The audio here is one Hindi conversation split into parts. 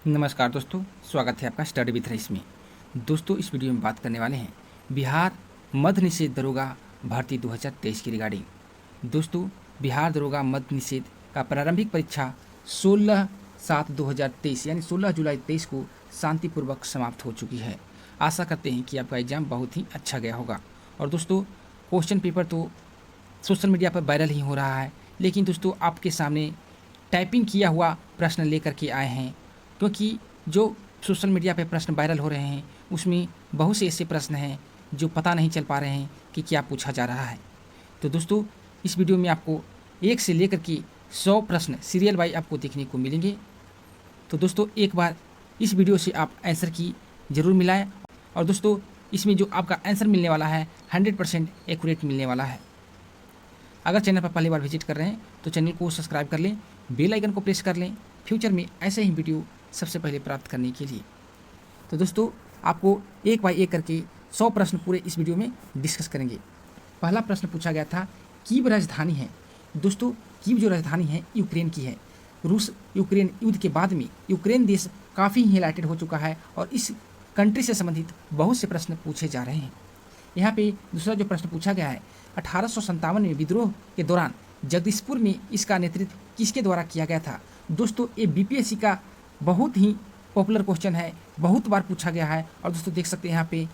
नमस्कार दोस्तों, स्वागत है आपका स्टडी विथ रईस में। दोस्तों, इस वीडियो में बात करने वाले हैं बिहार मद्य निषेध दरोगा भर्ती 2023 की रिगार्डिंग। दोस्तों, बिहार दरोगा मद्य निषेध का प्रारंभिक परीक्षा 16/7/2023 यानी 16 जुलाई 23 को शांतिपूर्वक समाप्त हो चुकी है। आशा करते हैं कि आपका एग्जाम बहुत ही अच्छा गया होगा। और दोस्तों, क्वेश्चन पेपर तो सोशल मीडिया पर वायरल ही हो रहा है, लेकिन दोस्तों आपके सामने टाइपिंग किया हुआ प्रश्न लेकर के आए हैं, क्योंकि जो सोशल मीडिया पे प्रश्न वायरल हो रहे हैं उसमें बहुत से ऐसे प्रश्न हैं जो पता नहीं चल पा रहे हैं कि क्या पूछा जा रहा है। तो दोस्तों, इस वीडियो में आपको 1 से लेकर के 100 प्रश्न सीरियल वाइज आपको देखने को मिलेंगे। तो दोस्तों, एक बार इस वीडियो से आप आंसर की ज़रूर मिलाएं। और दोस्तों, इसमें जो आपका आंसर मिलने वाला है 100% एक्यूरेट मिलने वाला है। अगर चैनल पर पहली बार विजिट कर रहे हैं तो चैनल को सब्सक्राइब कर लें, बेल आइकन को प्रेस कर लें फ्यूचर में ऐसे ही वीडियो सबसे पहले प्राप्त करने के लिए। तो दोस्तों, आपको एक बाय एक करके 100 प्रश्न पूरे इस वीडियो में डिस्कस करेंगे। पहला प्रश्न पूछा गया था, कीव राजधानी है। दोस्तों, कीव जो राजधानी है यूक्रेन की है। रूस यूक्रेन युद्ध के बाद में यूक्रेन देश काफ़ी हिलाइटेड हो चुका है और इस कंट्री से संबंधित बहुत से प्रश्न पूछे जा रहे हैं। यहाँ पे दूसरा जो प्रश्न पूछा गया है, 1857 में विद्रोह के दौरान जगदीशपुर में इसका नेतृत्व किसके द्वारा किया गया था। दोस्तों, ये बीपीएससी का बहुत ही पॉपुलर क्वेश्चन है, बहुत बार पूछा गया है। और दोस्तों देख सकते हैं यहाँ पे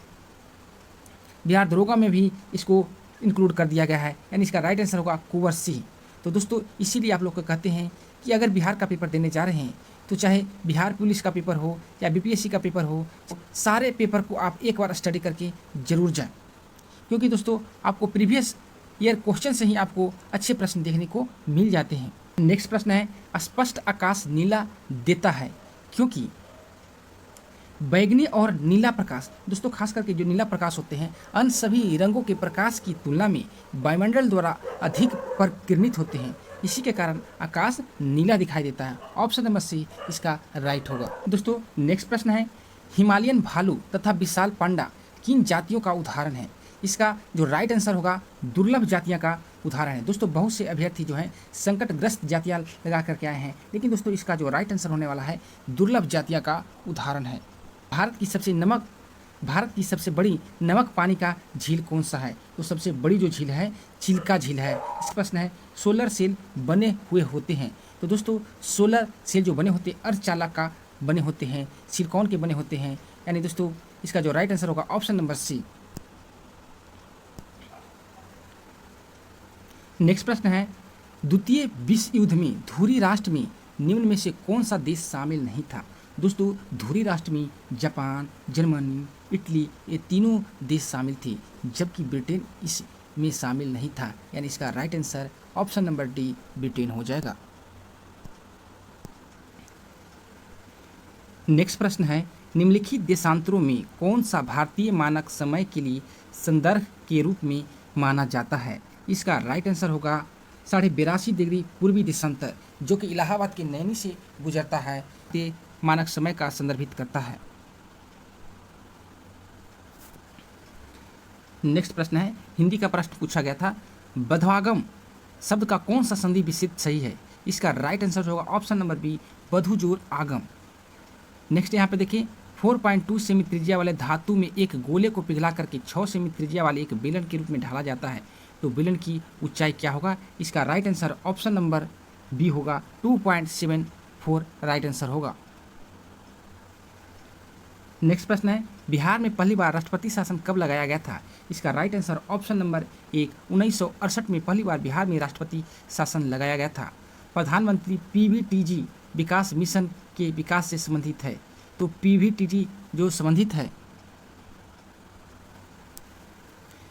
बिहार दरोगा में भी इसको इंक्लूड कर दिया गया है, यानी इसका राइट आंसर होगा कुंवर सिंह। तो दोस्तों, इसीलिए आप लोग को कहते हैं कि अगर बिहार का पेपर देने जा रहे हैं तो चाहे बिहार पुलिस का पेपर हो या बीपीएससी का पेपर हो, सारे पेपर को आप एक बार स्टडी करके ज़रूर जाएँ, क्योंकि दोस्तों आपको प्रीवियस ईयर क्वेश्चन से ही आपको अच्छे प्रश्न देखने को मिल जाते हैं। नेक्स्ट प्रश्न है, स्पष्ट आकाश नीला देता है क्योंकि बैगनी और नीला प्रकाश। दोस्तों, खास करके जो नीला प्रकाश होते हैं अन्य सभी रंगों के प्रकाश की तुलना में वायुमंडल द्वारा अधिक परिकिरणित होते हैं, इसी के कारण आकाश नीला दिखाई देता है। ऑप्शन नंबर सी इसका राइट होगा। दोस्तों, नेक्स्ट प्रश्न है, हिमालयन भालू तथा विशाल पांडा किन जातियों का उदाहरण है। इसका जो राइट आंसर होगा दुर्लभ जातियां का उदाहरण है। दोस्तों, बहुत से अभ्यर्थी जो हैं संकटग्रस्त जातियां लगा करके आए हैं, लेकिन दोस्तों इसका जो राइट आंसर होने वाला है दुर्लभ जातियां का उदाहरण है। भारत की सबसे बड़ी नमक पानी का झील कौन सा है। तो सबसे बड़ी जो झील है चिल्का झील है। इस प्रश्न है, सोलर सेल बने हुए होते हैं। तो दोस्तों, सोलर सेल जो बने होते हैं अर्धचालक का बने होते हैं, सिलिकॉन के बने होते हैं, यानी दोस्तों इसका जो राइट आंसर होगा ऑप्शन नंबर सी। नेक्स्ट प्रश्न है, द्वितीय विश्व युद्ध में धुरी राष्ट्र में निम्न में से कौन सा देश शामिल नहीं था। दोस्तों, धुरी राष्ट्र में जापान, जर्मनी, इटली ये तीनों देश शामिल थे, जबकि ब्रिटेन इसमें शामिल नहीं था, यानी इसका right answer option number D Britain हो जाएगा। नेक्स्ट प्रश्न है, निम्नलिखित देशांतरों में कौन सा भारतीय मानक समय के लिए संदर्भ के रूप में माना जाता है। इसका राइट आंसर होगा 82.5 डिग्री पूर्वी देशांतर, जो कि इलाहाबाद के नैनी से गुजरता है, ते मानक समय का संदर्भित करता है। नेक्स्ट प्रश्न है, हिंदी का प्रश्न पूछा गया था, बध्वागम शब्द का कौन सा संधि विच्छेद सही है। इसका राइट आंसर होगा ऑप्शन नंबर बी बधु जोर आगम। नेक्स्ट यहाँ पे देखिए, 4.2 सेमी त्रिज्या वाले धातु में एक गोले को पिघला करके 6 सेमी त्रिज्या वाले एक बेलन के रूप में ढाला जाता है, तो बेलन की ऊंचाई क्या होगा। इसका right answer option number B होगा 2.74 राइट आंसर होगा। नेक्स्ट प्रश्न है, बिहार में पहली बार राष्ट्रपति शासन कब लगाया गया था। इसका राइट आंसर ऑप्शन नंबर 1 1968 में पहली बार बिहार में राष्ट्रपति शासन लगाया गया था। प्रधानमंत्री पीवीटीजी विकास मिशन के विकास से संबंधित है, तो पीवीटीजी जो संबंधित है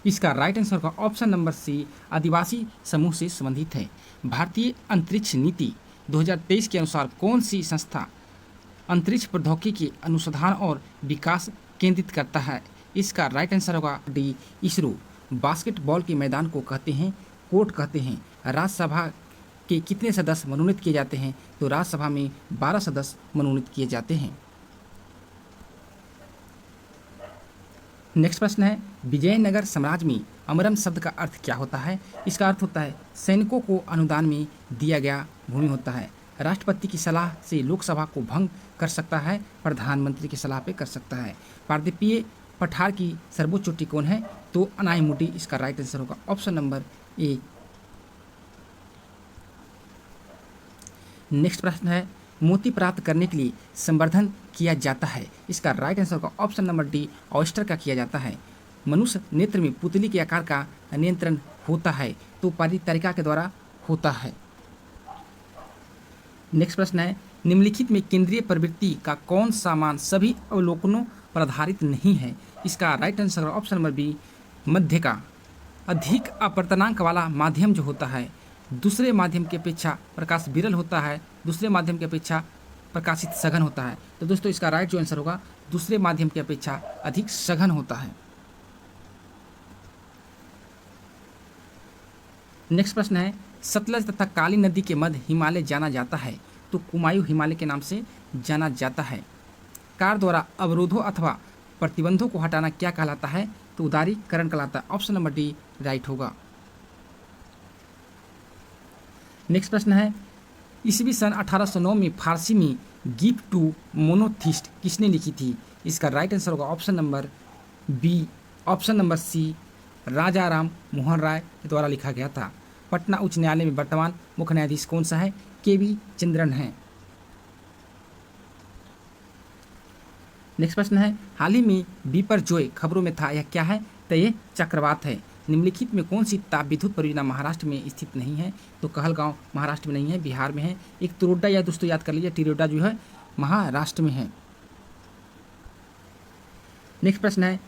इसका राइट आंसर का ऑप्शन नंबर सी आदिवासी समूह से संबंधित है। भारतीय अंतरिक्ष नीति 2023 के अनुसार कौन सी संस्था अंतरिक्ष प्रौद्योगिकी के अनुसंधान और विकास केंद्रित करता है। इसका राइट आंसर होगा डी इसरो। बास्केटबॉल के मैदान को कहते हैं कोर्ट कहते हैं। राज्यसभा के कितने सदस्य मनोनीत किए जाते हैं। तो राज्यसभा में 12 सदस्य मनोनीत किए जाते हैं। नेक्स्ट प्रश्न है, विजयनगर साम्राज्य में अमरम शब्द का अर्थ क्या होता है। इसका अर्थ होता है सैनिकों को अनुदान में दिया गया भूमि होता है। राष्ट्रपति की सलाह से लोकसभा को भंग कर सकता है, प्रधानमंत्री की सलाह पे कर सकता है। पारदीपीय पठार की सर्वोच्च चोटी कौन है? तो अनाईमुडी इसका राइट आंसर होगा ऑप्शन नंबर ए। नेक्स्ट प्रश्न है, मोती प्राप्त करने के लिए संवर्धन किया जाता है, इसका राइट आंसर होगा ऑप्शन नंबर डी, ऑयस्टर का किया जाता है। मनुष्य नेत्र में पुतली के आकार का नियंत्रण होता है, तो परितारिका के द्वारा होता है। नेक्स्ट प्रश्न है, निम्नलिखित में केंद्रीय प्रवृत्ति का कौन सा मान सभी अवलोकनों पर आधारित नहीं है, इसका right answer option number B, मध्य का। अधिक अपवर्तनांक वाला माध्यम जो होता है, दूसरे माध्यम की अपेक्षा प्रकाश विरल होता है, दूसरे माध्यम की अपेक्षा प्रकाशित सघन होता है। तो दोस्तों इसका राइट जो आंसर होगा दूसरे माध्यम की अपेक्षा अधिक सघन होता है। नेक्स्ट प्रश्न है, सतलज तथा काली नदी के मध्य हिमालय जाना जाता है, तो कुमायूं हिमालय के नाम से जाना जाता है। कार द्वारा अवरोधों अथवा प्रतिबंधों को हटाना क्या कहलाता है? तो उदारीकरण कहलाता है। ऑप्शन नंबर डी राइट होगा। नेक्स्ट प्रश्न है, ईस्वी सन 1809 में फारसी में गिफ्ट टू मोनोथिस्ट किसने लिखी थी? इसका राइट आंसर होगा option number B, option number C, Raja Ram Mohan Roy के द्वारा लिखा गया था। पटना उच्च न्यायालय में वर्तमान मुख्य न्यायाधीश कौन सा है? के.वी. चंद्रन है। नेक्स्ट प्रश्न है, हाल ही में बिपरजॉय खबरों में था, यह क्या है? तो ये चक्रवात है। निम्नलिखित में कौन सी ताप विद्युत परियोजना महाराष्ट्र में स्थित नहीं है? तो कहलगांव महाराष्ट्र में नहीं है, बिहार में है। एक तिरोड्डा, या दोस्तों याद कर लीजिए, तिरोड्डा जो है महाराष्ट्र में है। नेक्स्ट प्रश्न है,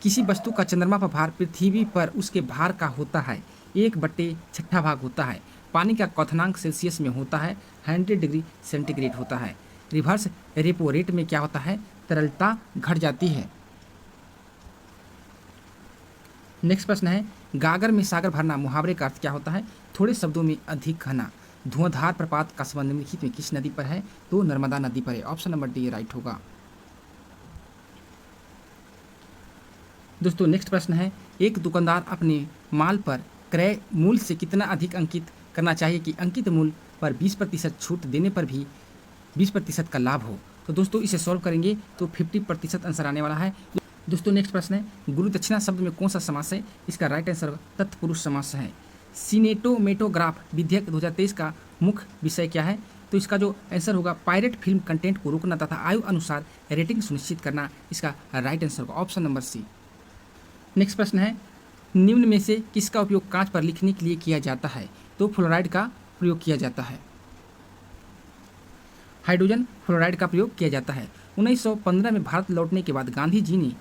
किसी वस्तु का चंद्रमा पर भार पृथ्वी पर उसके भार का होता है 1/6 भाग होता है। पानी का क्वथनांक सेल्सियस में होता है, 100 डिग्री सेंटीग्रेड होता है। रिवर्स रेपो रेट में क्या होता है? तरलता घट जाती है। नेक्स्ट प्रश्न है, गागर में सागर भरना मुहावरे का अर्थ क्या होता है? थोड़े शब्दों में अधिक घना। धुआंधार प्रपात का संबंध निम्नलिखित में किस नदी पर है? तो नर्मदा नदी पर है। ऑप्शन नंबर डी राइट होगा। दोस्तों नेक्स्ट प्रश्न है, एक दुकानदार अपने माल पर क्रय मूल्य से कितना अधिक अंकित करना चाहिए कि अंकित मूल्य पर 20% छूट देने पर भी 20% का लाभ हो? तो दोस्तों इसे सॉल्व करेंगे तो 50% आंसर आने वाला है। दोस्तों नेक्स्ट प्रश्न है, गुरु दक्षिणा शब्द में कौन सा समास है? इसका राइट आंसर तत्पुरुष समास है। सिनेटोमेटोग्राफ विधेयक 2023 का मुख्य विषय क्या है? तो इसका जो आंसर होगा पायरेट फिल्म कंटेंट को रोकना तथा आयु अनुसार रेटिंग सुनिश्चित करना, इसका राइट आंसर होगा ऑप्शन नंबर सी। नेक्स्ट प्रश्न है, निम्न में से किसका उपयोग कांच पर लिखने के लिए किया जाता है? तो फ्लोराइड का प्रयोग किया जाता है। हाइड्रोजन फ्लोराइड का प्रयोग किया जाता है। 1915 में भारत लौटने के बाद गांधी जी ने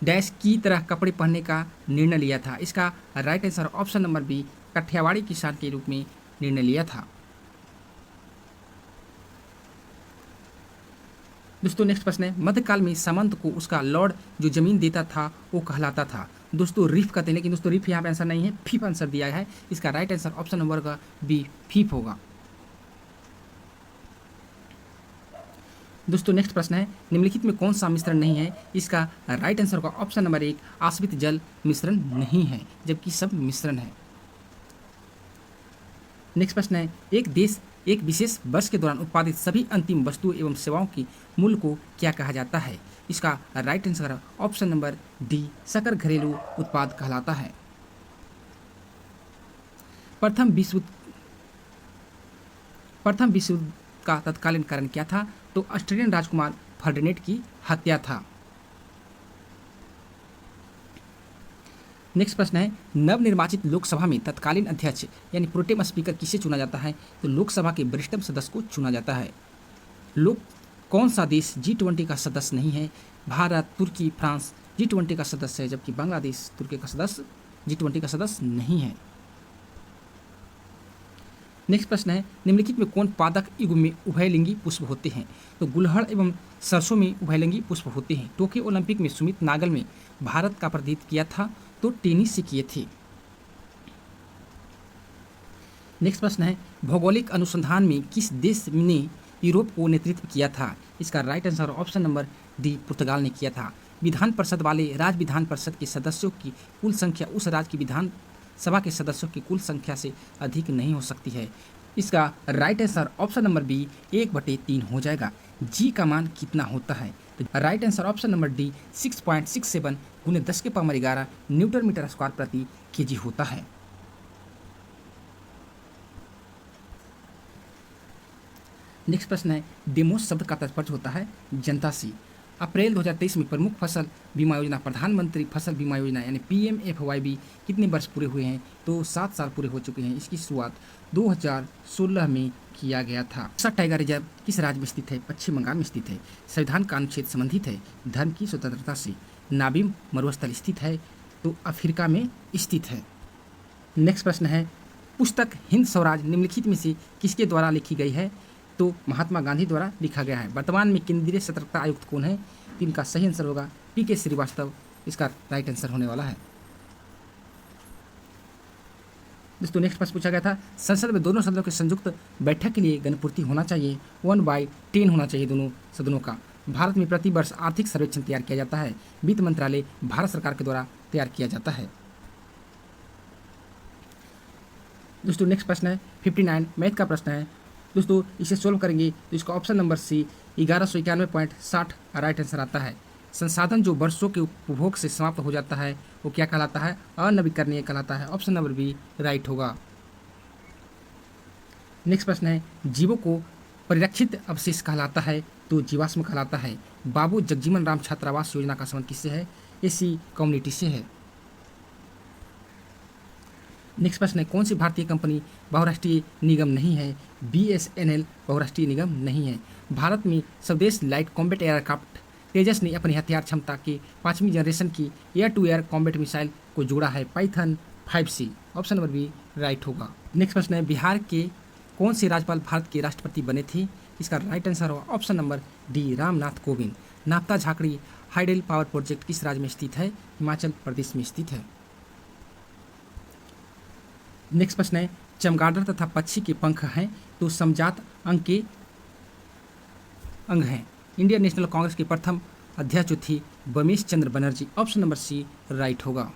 डैश की तरह कपड़े पहनने का निर्णय लिया था। इसका right answer option number B, कठियावाड़ी किसान के रूप में निर्णय लिया था। दोस्तों नेक्स्ट प्रश्न है, मध्यकाल में सामंत को उसका लॉर्ड जो जमीन देता था वो कहलाता था। दोस्तों रिफ कहते हैं, लेकिन दोस्तों रिफ यहाँ पे आंसर नहीं है, फीफ आंसर दिया है। इसका राइट आंसर ऑप्शन नंबर का बी, फीफ होगा। दोस्तों नेक्स्ट प्रश्न है, निम्नलिखित में कौन सा मिश्रण नहीं है? इसका राइट आंसर होगा ऑप्शन नंबर 1, आश्रित जल मिश्रण नहीं है, जबकि सब मिश्रण है। नेक्स्ट प्रश्न है, एक देश एक विशेष वर्ष के दौरान उत्पादित सभी अंतिम वस्तुओं एवं सेवाओं की मूल्य को क्या कहा जाता है? इसका right answer option number D, सकल घरेलू उत्पाद कहलाता है। प्रथम विश्व युद्ध का तत्कालीन कारण क्या था? तो ऑस्ट्रेलियन राजकुमार फर्डिनेंड की हत्या था। नेक्स्ट प्रश्न है, नवनिर्वाचित लोकसभा में तत्कालीन अध्यक्ष यानी प्रोटेम स्पीकर किसे चुना जाता है? तो लोकसभा के वरिष्ठतम सदस्य को चुना जाता है। कौन सा देश G20 का सदस्य नहीं है? भारत, तुर्की, फ्रांस G20 का सदस्य है, जबकि बांग्लादेश तुर्की का सदस्य G20 का सदस्य नहीं है। नेक्स्ट प्रश्न है, निम्नलिखित में कौन पादप युग में उभयलिंगी पुष्प होते हैं? तो गुलहड़ एवं सरसों में उभयलिंगी पुष्प होते हैं। टोक्यो ओलंपिक में सुमित नागल में भारत का प्रतिनिधित्व किया था, तो टेनिस से किए थे। नेक्स्ट प्रश्न है, भौगोलिक अनुसंधान में किस देश ने यूरोप को नेतृत्व किया था? इसका right answer option number D, पुर्तगाल ने किया था। विधान परिषद वाले राज्य विधान परिषद के सदस्यों की कुल संख्या उस राज्य की विधान सभा के सदस्यों की कुल संख्या से अधिक नहीं हो सकती है। इसका right answer option number B 1/3 हो जाएगा। जी का मान कितना होता है? तो right answer option number D 6.67 गुने 10⁻11 न्यूटन मीटर स्क्वायर प्रति केजी होता है। नेक्स्ट प्रश्न है, डेमोस शब्द का तात्पर्य होता है जनता से। अप्रैल 2023 में प्रमुख फसल बीमा योजना प्रधानमंत्री फसल बीमा योजना यानी PMFYB कितने वर्ष पूरे हुए हैं? तो 7 साल पूरे हो चुके हैं। इसकी शुरुआत 2016 में किया गया था। बक्सा टाइगर रिजर्व किस राज्य में स्थित है? पश्चिम बंगाल में स्थित है। संविधान का अनुच्छेद संबंधित है धर्म की स्वतंत्रता से। नाबिम मरुस्थल स्थित है तो अफ्रीका में स्थित है। नेक्स्ट प्रश्न है, पुस्तक हिंद स्वराज निम्नलिखित में से किसके द्वारा लिखी गई है? तो महात्मा गांधी द्वारा लिखा गया है। वर्तमान में केंद्रीय सतर्कता आयुक्त कौन है? तो इनका सही आंसर होगा PK श्रीवास्तव, इसका राइट आंसर होने वाला है। दोस्तों नेक्स्ट प्रश्न पूछा गया था, संसद में दोनों सदनों के संयुक्त बैठक के लिए गणपूर्ति होना चाहिए 1/10 होना चाहिए दोनों सदनों का। भारत में प्रति वर्ष आर्थिक सर्वेक्षण तैयार किया जाता है। वित्त मंत्रालय भारत सरकार के द्वारा तैयार किया जाता है। दोस्तों नेक्स्ट प्रश्न है 59 मैथ का प्रश्न है। दोस्तों इसे सोल्व करेंगे तो इसका option number C 1191.60 right answer आता है। संसाधन जो वर्षों के उपभोग से समाप्त हो जाता है वो क्या कहलाता है? अनवीकरणीय कहलाता है। ऑप्शन नंबर बी राइट होगा। नेक्स्ट प्रश्न है, जीवों को परिरक्षित अवशेष कहलाता है तो जीवाश्म कहलाता है। बाबू जगजीवन राम छात्रावास योजना का संबंध किससे है? एसी कम्युनिटी से है। नेक्स्ट प्रश्न है, कौन सी भारतीय कंपनी बहुराष्ट्रीय निगम नहीं है? BSNL बहुराष्ट्रीय निगम नहीं है। भारत में स्वदेश लाइट कॉम्बैट एयरक्राफ्ट तेजस ने अपनी हथियार क्षमता के 5वीं जनरेशन की air to air combat missile को जोड़ा है Python 5C। Option number B right होगा। नेक्स्ट प्रश्न है, बिहार के कौन से राज्यपाल भारत के राष्ट्रपति बने थे? इसका राइट आंसर होगा option number D Ramnath Kovind. नाप्ता झाकड़ी हाइडल पावर प्रोजेक्ट किस राज्य में स्थित है? हिमाचल प्रदेश में स्थित है। नेक्स्ट प्रश्न है, चमगादड़ तथा पक्षी के पंख हैं तो समजात अंग के अंग हैं। इंडियन नेशनल कांग्रेस के प्रथम अध्यक्ष जो थी Womesh Chandra Banerjee. Option number C right होगा।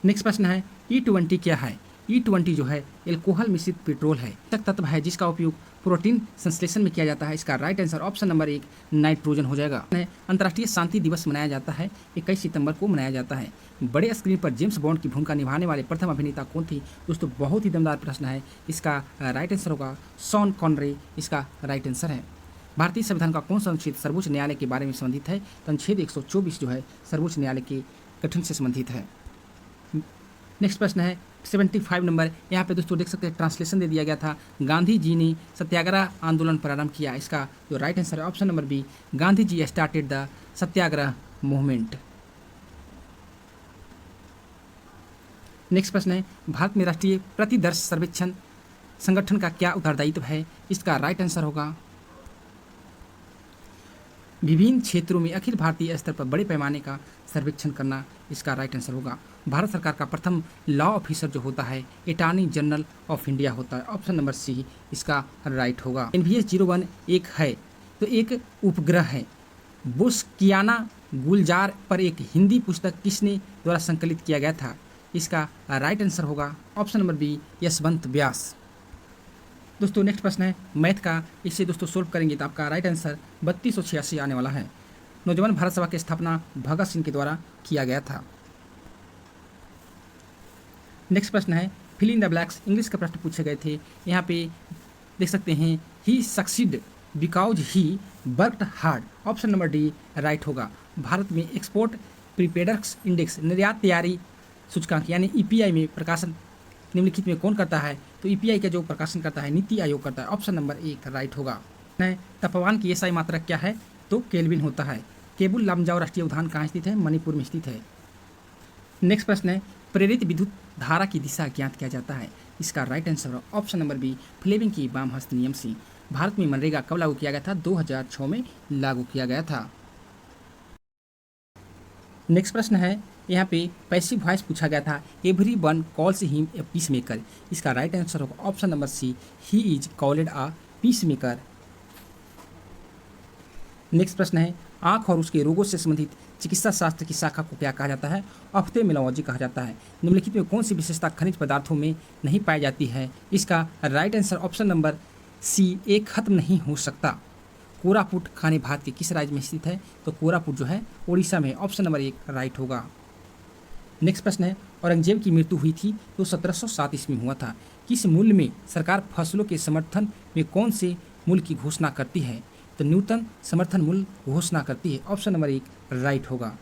नेक्स्ट प्रश्न है, E20 क्या है? E20 जो है एल्कोहल मिश्रित पेट्रोल है, तत्व है जिसका उपयोग प्रोटीन संश्लेषण में किया जाता है। इसका right answer option number 1 nitrogen हो जाएगा। अंतर्राष्ट्रीय शांति दिवस मनाया जाता है 21 सितंबर को मनाया जाता है। बड़े स्क्रीन पर जेम्स बॉन्ड की भूमिका निभाने वाले प्रथम अभिनेता कौन थी? दोस्तों बहुत ही दमदार प्रश्न है। इसका राइट आंसर होगा शॉन कॉनरी, इसका राइट आंसर है। भारतीय संविधान का कौन सा अनुच्छेद सर्वोच्च न्यायालय के बारे में संबंधित है? तो अनुच्छेद 124 जो है सर्वोच्च न्यायालय के गठन से संबंधित है। नेक्स्ट प्रश्न है 75 नंबर। यहाँ पे दोस्तों देख सकते हैं ट्रांसलेशन दे दिया गया था। गांधी जी ने सत्याग्रह आंदोलन प्रारंभ किया। इसका जो राइट आंसर है option number B Gandhi ji started the Satyagraha movement. Next प्रश्न है, भारत में राष्ट्रीय प्रतिदर्श सर्वेक्षण संगठन का क्या उत्तरदायित्व है? इसका राइट आंसर होगा विभिन्न क्षेत्रों में अखिल भारतीय स्तर पर बड़े पैमाने का सर्वेक्षण करना। इसका राइट आंसर होगा। भारत सरकार का प्रथम लॉ ऑफिसर जो होता है अटॉर्नी जनरल ऑफ इंडिया होता है। ऑप्शन नंबर सी इसका राइट होगा। NVS 01 एक है तो एक उपग्रह है। बुस्कियाना गुलजार पर एक हिंदी पुस्तक किसने द्वारा संकलित किया गया था? इसका राइट आंसर होगा ऑप्शन नंबर बी यशवंत व्यास। दोस्तों नेक्स्ट प्रश्न है मैथ का। इसे दोस्तों सोल्व करेंगे तो आपका राइट आंसर 3286 आने वाला है। नौजवान भारत सभा की स्थापना भगत सिंह के द्वारा किया गया था। नेक्स्ट प्रश्न है fill in the blanks English का प्रश्न पूछे गए थे। यहाँ पे देख सकते हैं he succeed because he worked hard. Option number D right होगा। भारत में एक्सपोर्ट प्रीपेडर्स इंडेक्स निर्यात तैयारी सूचकांक यानी EPI में प्रकाशन निम्नलिखित में कौन करता है? तो EPI का जो प्रकाशन करता है नीति आयोग करता है। ऑप्शन नंबर 1 राइट होगा। तापमान की SI मात्रक क्या है? तो केल्विन होता है। केबुल लामजाओ राष्ट्रीय उद्यान कहाँ स्थित है? मणिपुर में स्थित है। नेक्स्ट प्रश्न है प्रेरित विद्युत धारा की दिशा ज्ञात किया जाता है। इसका right answer option number B Fleming की वाम हस्त नियम से। भारत में मनरेगा कब लागू किया गया था? 2006 में लागू किया गया था। नेक्स्ट प्रश्न है यहाँ पे पैसिव वॉइस पूछा गया था। Everyone calls him a peace maker. इसका राइट आंसर होगा option number C he is called a peace maker. Next प्रश्न है आँख और उसके रोगों से संबंधित चिकित्सा शास्त्र की शाखा को क्या कहा जाता है? ऑप्थेल्मोलॉजी कहा जाता है। निम्नलिखित में कौन सी विशेषता खनिज पदार्थों में नहीं पाई जाती है? इसका right answer option number C, एक खत्म नहीं हो सकता। कोरापुट खाने भारत के किस राज्य में स्थित है? तो कोरापुट जो है उड़ीसा में, ऑप्शन नंबर 1 राइट होगा। नेक्स्ट प्रश्न है, औरंगजेब की मृत्यु हुई थी तो 1707 ईस्वी में हुआ था। किस मूल्य में सरकार फसलों के समर्थन में कौन से मूल्य की घोषणा करती है? तो न्यूनतम समर्थन मूल्य घोषणा करती है, ऑप्शन नंबर 1 राइट होगा।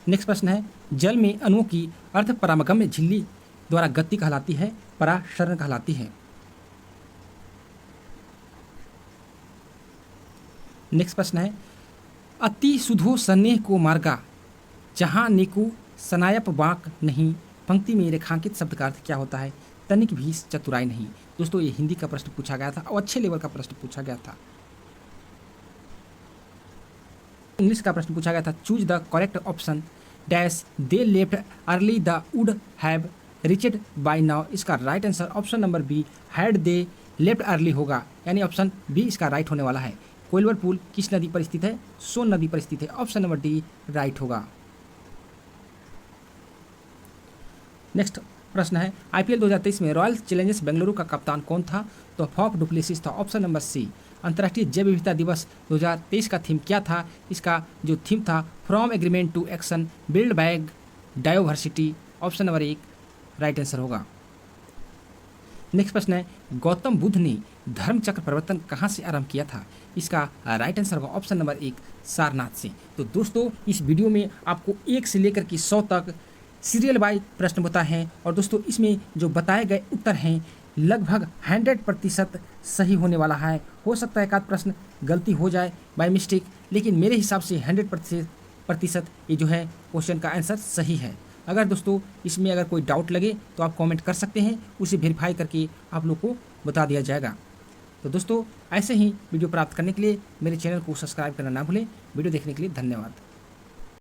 नेक्स्ट प्रश्न है, जल में अणुओं की अर्ध परागम्य झिल्ली द्वारा गति कहलाती है, परासरण कहलाती है। नेक्स्ट प्रश्न है, अति सुधो स्नेह को मार्गा जहाँ नेकु सनायप बाक नहीं, पंक्ति में रेखांकित शब्द का अर्थ क्या होता है? तनिक भी चतुराई नहीं। दोस्तों ये हिंदी का प्रश्न पूछा गया था और अच्छे लेवल का प्रश्न पूछा गया था। इंग्लिश का प्रश्न पूछा गया था, choose the correct option dash they left early they would have reached by now. इसका right answer option number B, had they left early होगा, यानी ऑप्शन बी इसका राइट होने वाला है। कोइलवर पुल किस नदी पर स्थित है? सोन नदी पर स्थित है, ऑप्शन नंबर डी राइट होगा। नेक्स्ट प्रश्न है, आईपीएल 2023 में रॉयल चैलेंजर्स बेंगलुरु का कप्तान कौन था? तो फॉफ डु प्लेसिस था, ऑप्शन नंबर सी। अंतर्राष्ट्रीय जैव विविधता दिवस 2023 का थीम क्या था? इसका जो थीम था, from agreement to action build back biodiversity, option number 1 right answer होगा। नेक्स्ट प्रश्न है, गौतम बुद्ध ने धर्म चक्र प्रवर्तन कहाँ से आरंभ किया था? इसका राइट आंसर होगा ऑप्शन नंबर 1 सारनाथ से। तो दोस्तों इस वीडियो में आपको 1 से लेकर के 100 तक सीरियल बाय प्रश्न बताए हैं और दोस्तों इसमें जो बताए गए उत्तर हैं लगभग 100% सही होने वाला है। हो सकता है एक आध प्रश्न गलती हो जाए बाय मिस्टेक, लेकिन मेरे हिसाब से 100% ये जो है क्वेश्चन का आंसर सही है। अगर दोस्तों इसमें अगर कोई डाउट लगे तो आप कमेंट कर सकते हैं, उसे वेरीफाई करके आप लोग को बता दिया जाएगा। तो दोस्तों ऐसे ही वीडियो प्राप्त करने के लिए मेरे चैनल को सब्सक्राइब करना ना भूलें। वीडियो देखने के लिए धन्यवाद।